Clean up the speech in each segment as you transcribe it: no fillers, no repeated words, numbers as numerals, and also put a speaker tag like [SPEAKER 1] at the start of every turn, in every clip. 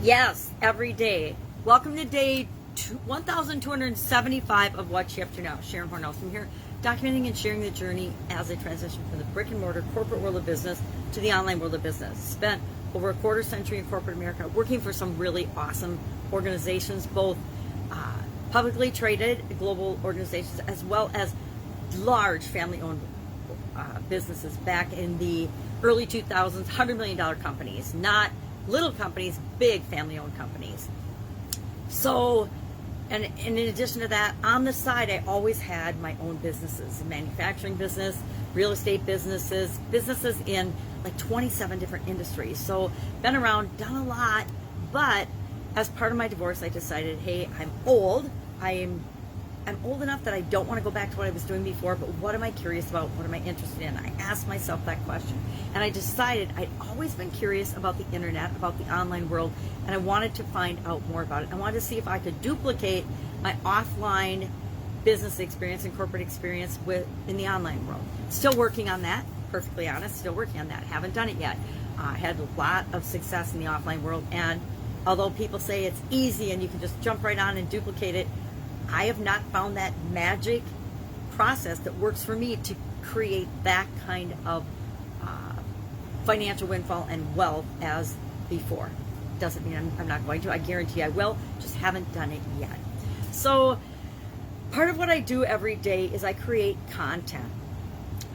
[SPEAKER 1] Yes, every day. Welcome to day 1275 of What You Have to Know. Sharon Horne-Ellstrom here, documenting and sharing the journey as I transition from the brick and mortar corporate world of business to the online world of business. Spent over a quarter century in corporate America working for some really awesome organizations, both publicly traded global organizations as well as large family-owned businesses back in the early 2000s, $100 million companies, not little companies, big family-owned companies. So, and in addition to that, on the side, I always had my own businesses, manufacturing business, real estate businesses, businesses in like 27 different industries. So, been around, done a lot, but as part of my divorce, I decided, hey, I'm old. I'm old enough that I don't want to go back to what I was doing before, but what am I curious about? What am I interested in? I asked myself that question, and I decided I'd always been curious about the internet, about the online world, and I wanted to find out more about it. I wanted to see if I could duplicate my offline business experience and corporate experience in the online world. Still working on that, perfectly honest, still working on that. Haven't done it yet. I had a lot of success in the offline world, and although people say it's easy and you can just jump right on and duplicate it, I have not found that magic process that works for me to create that kind of financial windfall and wealth as before. Doesn't mean I'm not going to. I guarantee I will, just haven't done it yet. So part of what I do every day is I create content.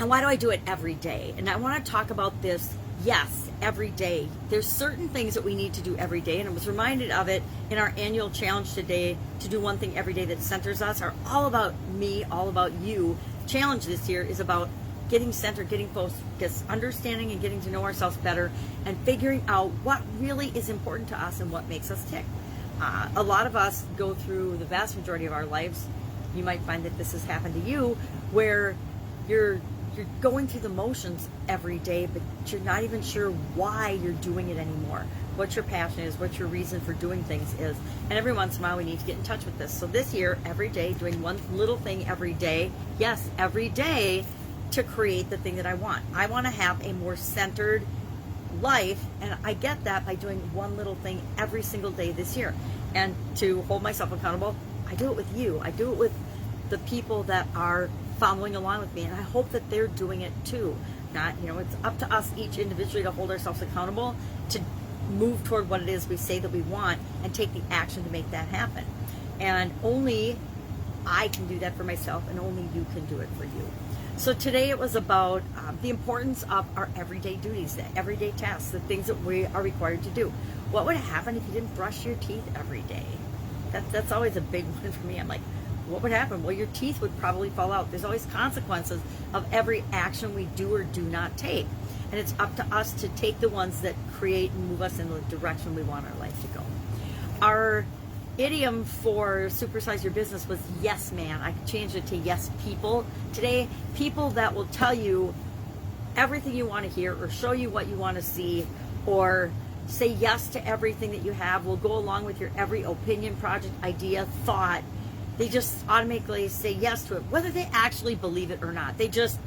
[SPEAKER 1] And why do I do it every day? And I want to talk about this, yes, every day. There's certain things that we need to do every day, and I was reminded of it in our annual challenge today to do one thing every day that centers us, or all about me, all about you. Challenge this year is about getting centered, getting focused, understanding and getting to know ourselves better, and figuring out what really is important to us and what makes us tick. A lot of us go through the vast majority of our lives. You might find that this has happened to you, where you're going through the motions every day, but you're not even sure why you're doing it anymore, what your passion is, what your reason for doing things is. And every once in a while we need to get in touch with this. So this year, every day, doing one little thing every day, yes, every day, to create the thing that I want. I want to have a more centered life, and I get that by doing one little thing every single day this year. And to hold myself accountable, I do it with you. I do it with the people that are following along with me, and I hope that they're doing it too. Not, it's up to us each individually to hold ourselves accountable, to move toward what it is we say that we want, and take the action to make that happen. And only I can do that for myself, and only you can do it for you. So today it was about the importance of our everyday duties, the everyday tasks, the things that we are required to do. What would happen if you didn't brush your teeth every day? That's always a big one for me. I'm like, what would happen? Well, your teeth would probably fall out. There's always consequences of every action we do or do not take. And it's up to us to take the ones that create and move us in the direction we want our life to go. Our idiom for supersize your business was yes man. I changed it to yes people. Today, people that will tell you everything you want to hear, or show you what you want to see, or say yes to everything that you have, will go along with your every opinion, project, idea, thought. They just automatically say yes to it, whether they actually believe it or not. They just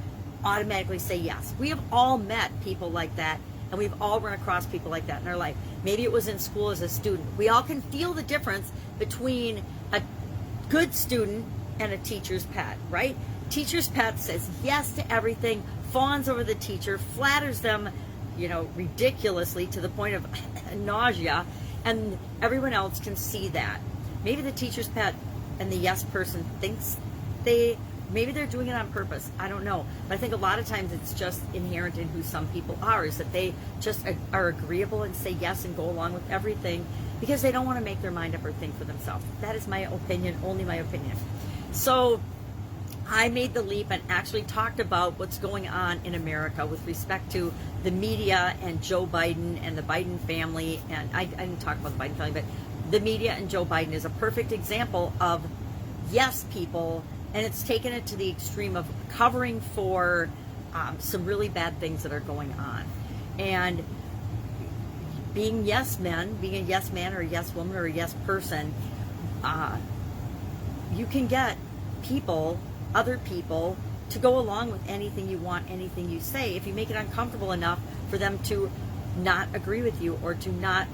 [SPEAKER 1] automatically say yes. We have all met people like that, and we've all run across people like that in our life. Maybe it was in school as a student. We all can feel the difference between a good student and a teacher's pet, right? Teacher's pet says yes to everything, fawns over the teacher, flatters them, ridiculously to the point of nausea, and everyone else can see that. Maybe the teacher's pet and the yes person thinks maybe they're doing it on purpose. I don't know. But I think a lot of times it's just inherent in who some people are, is that they just are agreeable and say yes and go along with everything because they don't want to make their mind up or think for themselves. That is my opinion, only my opinion. So I made the leap and actually talked about what's going on in America with respect to the media and Joe Biden and the Biden family. And I didn't talk about the Biden family, but the media and Joe Biden is a perfect example of yes people, and it's taken it to the extreme of covering for some really bad things that are going on. And being yes men, being a yes man or a yes woman or a yes person, you can get people, other people, to go along with anything you want, anything you say, if you make it uncomfortable enough for them to not agree with you or to not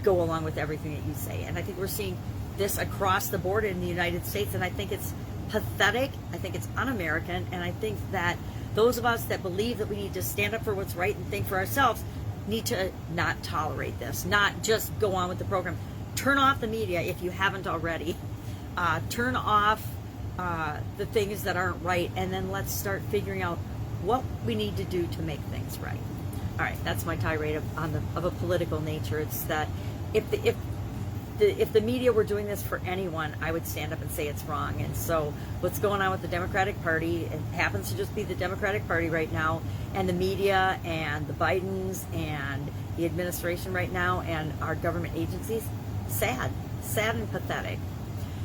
[SPEAKER 1] go along with everything that you say. And I think we're seeing this across the board in the United States, and I think it's pathetic. I think it's un-American, and I think that those of us that believe that we need to stand up for what's right and think for ourselves need to not tolerate this, not just go on with the program. Turn off the media if you haven't already. Turn off the things that aren't right, and then let's start figuring out what we need to do to make things right. All right, that's my tirade of a political nature. It's that if the media were doing this for anyone, I would stand up and say it's wrong. And so what's going on with the Democratic Party, it happens to just be the Democratic Party right now, and the media and the Bidens and the administration right now and our government agencies, sad and pathetic.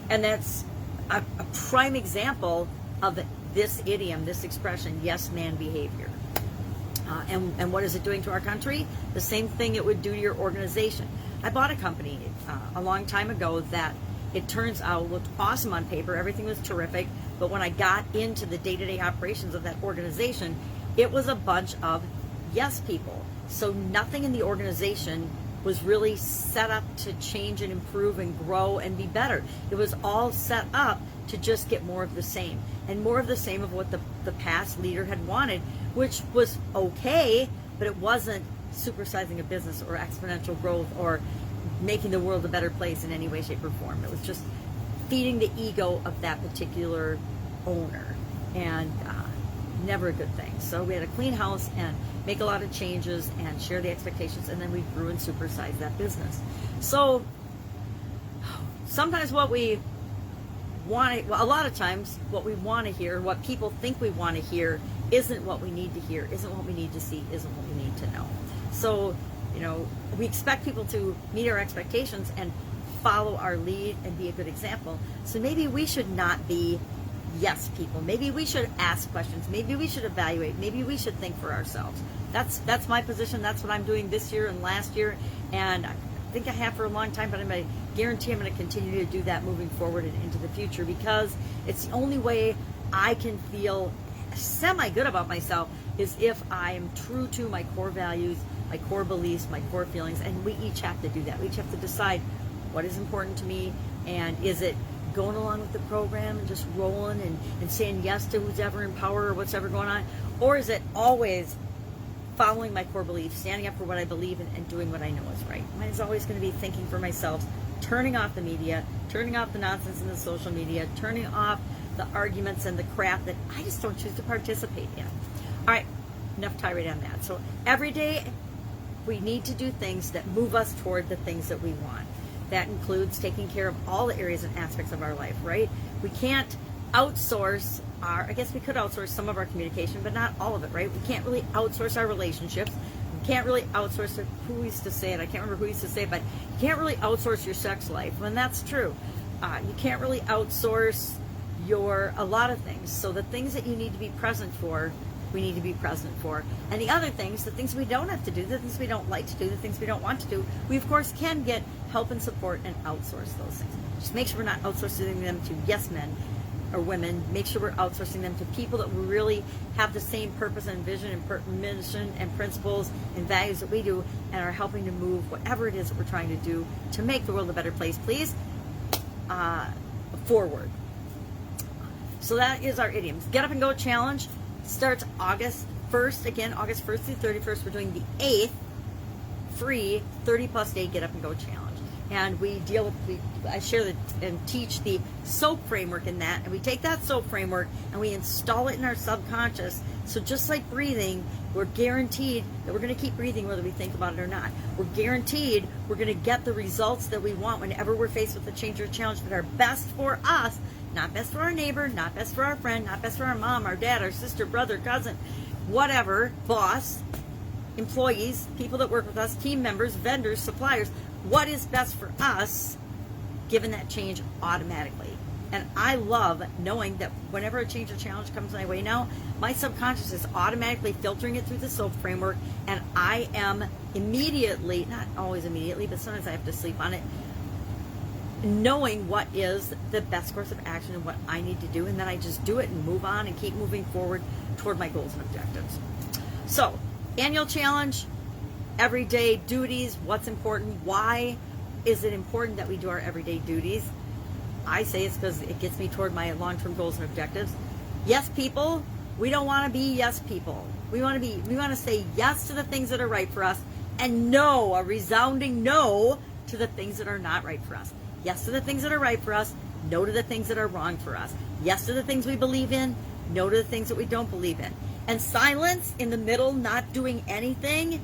[SPEAKER 1] And that's a prime example of this idiom, this expression, yes man behavior. And what is it doing to our country? The same thing it would do to your organization. I bought a company a long time ago that it turns out looked awesome on paper. Everything was terrific. But when I got into the day-to-day operations of that organization, it was a bunch of yes people. So nothing in the organization was really set up to change and improve and grow and be better. It was all set up to just get more of the same, and more of the same of what the past leader had wanted, which was okay, but it wasn't supersizing a business or exponential growth or making the world a better place in any way, shape, or form. It was just feeding the ego of that particular owner, and never a good thing. So we had to clean house and make a lot of changes and share the expectations, and then we grew and supersized that business. So sometimes what we want, well, a lot of times what we want to hear, what people think we want to hear, isn't what we need to hear, isn't what we need to see, isn't what we need to know. So, we expect people to meet our expectations and follow our lead and be a good example. So maybe we should not be yes people. Maybe we should ask questions. Maybe we should evaluate. Maybe we should think for ourselves. That's my position. That's what I'm doing this year and last year, and I think I have for a long time, but I'm going to guarantee I'm going to continue to do that moving forward and into the future, because it's the only way I can feel semi-good about myself is if I am true to my core values, my core beliefs, my core feelings, and we each have to do that. We each have to decide what is important to me, and is it going along with the program and just rolling and saying yes to who's ever in power or what's ever going on, or is it always following my core beliefs, standing up for what I believe in, and doing what I know is right? Mine is always going to be thinking for myself, turning off the media, turning off the nonsense in the social media, turning off the arguments and the crap that I just don't choose to participate in. All right, enough tirade on that. So every day we need to do things that move us toward the things that we want. That includes taking care of all the areas and aspects of our life, right? We can't outsource I guess we could outsource some of our communication, but not all of it, right? We can't really outsource our relationships. We can't really outsource it. Who used to say it? I can't remember who used to say it, but you can't really outsource your sex life, and that's true. You can't really outsource a lot of things. So the things that you need to be present for, we need to be present for. And the other things, the things we don't have to do, the things we don't like to do, the things we don't want to do, we of course can get help and support and outsource those things. Just make sure we're not outsourcing them to yes men or women. Make sure we're outsourcing them to people that really have the same purpose and vision and mission and principles and values that we do, and are helping to move whatever it is that we're trying to do to make the world a better place, please, forward. So that is our idioms. Get Up and Go Challenge starts August 1st. Again, August 1st through 31st. We're doing the 8th free 30-plus day Get Up and Go Challenge. And I share and teach the SOAP framework in that. And we take that SOAP framework and we install it in our subconscious. So just like breathing, we're guaranteed that we're going to keep breathing whether we think about it or not. We're guaranteed we're going to get the results that we want whenever we're faced with a change or a challenge that are best for us. Not best for our neighbor, not best for our friend, not best for our mom, our dad, our sister, brother, cousin, whatever, boss, employees, people that work with us, team members, vendors, suppliers. What is best for us, given that change automatically? And I love knowing that whenever a change or challenge comes my way now, my subconscious is automatically filtering it through the SOAP framework, and I am immediately, not always immediately, but sometimes I have to sleep on it, knowing what is the best course of action and what I need to do, and then I just do it and move on and keep moving forward toward my goals and objectives. So, annual challenge, everyday duties, what's important, why is it important that we do our everyday duties? I say it's because it gets me toward my long-term goals and objectives. Yes, people, we don't want to be yes people. We want to say yes to the things that are right for us, and no, a resounding no to the things that are not right for us. Yes to the things that are right for us, no to the things that are wrong for us. Yes to the things we believe in, no to the things that we don't believe in. And silence in the middle, not doing anything,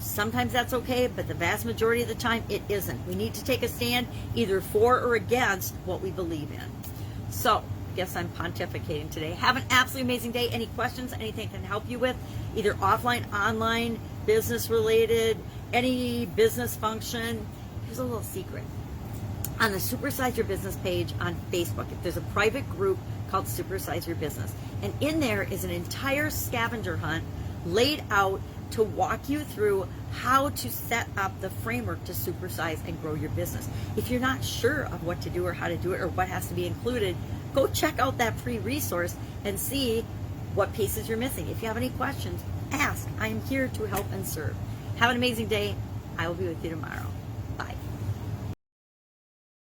[SPEAKER 1] sometimes that's okay, but the vast majority of the time it isn't. We need to take a stand either for or against what we believe in. So, I guess I'm pontificating today. Have an absolutely amazing day. Any questions, anything I can help you with, either offline, online, business related, any business function. Here's a little secret. On the Supersize Your Business page on Facebook, there's a private group called Supersize Your Business. And in there is an entire scavenger hunt laid out to walk you through how to set up the framework to supersize and grow your business. If you're not sure of what to do or how to do it or what has to be included, go check out that free resource and see what pieces you're missing. If you have any questions, ask. I am here to help and serve. Have an amazing day. I will be with you tomorrow.